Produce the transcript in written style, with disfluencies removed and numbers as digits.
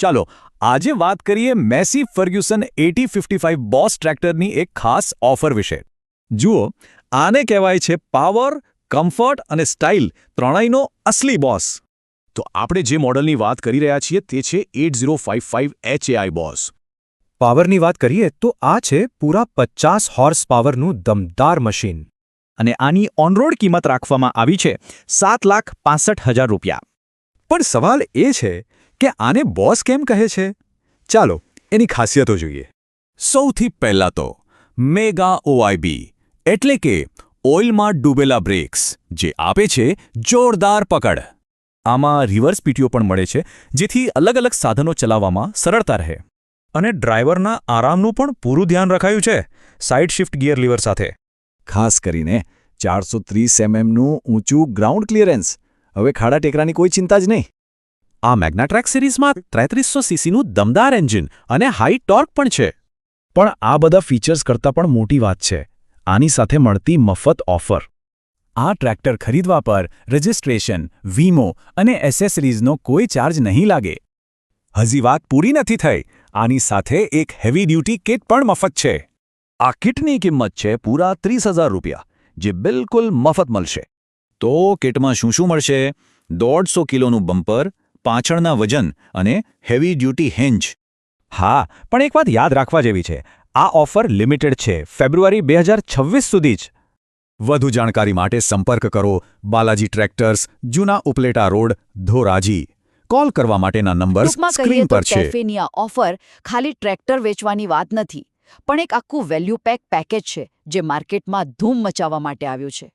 ચાલો આજે વાત કરીએ મેસી ફર્ગ્યુસન 8055 બોસ ટ્રેક્ટરની એક ખાસ ઓફર વિશે. જુઓ, આને કહેવાય છે પાવર, કમ્ફર્ટ અને સ્ટાઇલ ત્રણેયનો અસલી બોસ. તો આપણે જે મોડલની વાત કરી રહ્યા છીએ તે છે 8055 HAI બોસ. પાવરની વાત કરીએ તો આ છે પૂરા 50 હોર્સ પાવરનું દમદાર મશીન. અને આની ઓનરોડ કિંમત રાખવામાં આવી છે ₹7,65,000. પણ સવાલ એ છે કે આને બોસ કેમ કહે છે? ચાલો એની ખાસિયતો જોઈએ. સૌથી પહેલાં તો મેગા OIB એટલે કે ઓઇલમાં ડૂબેલા બ્રેક્સ, જે આપે છે જોરદાર પકડ. આમાં રિવર્સ પીટીઓ પણ મળે છે, જેથી અલગ અલગ સાધનો ચલાવવામાં સરળતા રહે. અને ડ્રાઈવરના આરામનું પણ પૂરું ધ્યાન રખાયું છે સાઇડ શિફ્ટ ગિયર લીવર સાથે. ખાસ કરીને 430 mmનું ઊંચું ગ્રાઉન્ડ ક્લિયરન્સ. હવે ખાડા ટેકરાની કોઈ ચિંતા જ નહીં. આ મેગ્નાટ્રેક સિરીઝમાં 3300 સીસીનું દમદાર એન્જિન અને હાઈ ટોર્ક પણ છે. પણ આ બધા ફીચર્સ કરતાં પણ મોટી વાત છે આની સાથે મળતી મફત ઓફર. આ ટ્રેક્ટર ખરીદવા પર રજિસ્ટ્રેશન, વીમો અને એસેસરીઝનો કોઈ ચાર્જ નહીં લાગે. હજી વાત પૂરી નથી થઈ. આની સાથે એક હેવી ડ્યુટી કિટ પણ મફત છે. આ કિટની કિંમત છે પૂરા ₹30,000, જે બિલકુલ મફત મળશે. તો કિટમાં શું શું મળશે? 150 કિલોનું બમ્પર, પાછળના વજન અને હેવી ડ્યુટી હેન્જ. હા, પણ એક વાત યાદ રાખવા જેવી છે, આ ઓફર લિમિટેડ છે ફેબ્રુઆરી 2026 સુધી જ. વધુ જાણકારી માટે સંપર્ક કરો બાલાજી ટ્રેક્ટર્સ, જૂના ઉપલેટા રોડ, ધોરાજી. કોલ કરવા માટેના નંબર સ્ક્રીન પર છે. કેફેની આ ઓફર ખાલી ટ્રેક્ટર વેચવાની વાત નથી, પણ એક આખું વેલ્યુ પેક પેકેજ છે જે માર્કેટમાં ધૂમ મચાવવા માટે આવ્યું છે.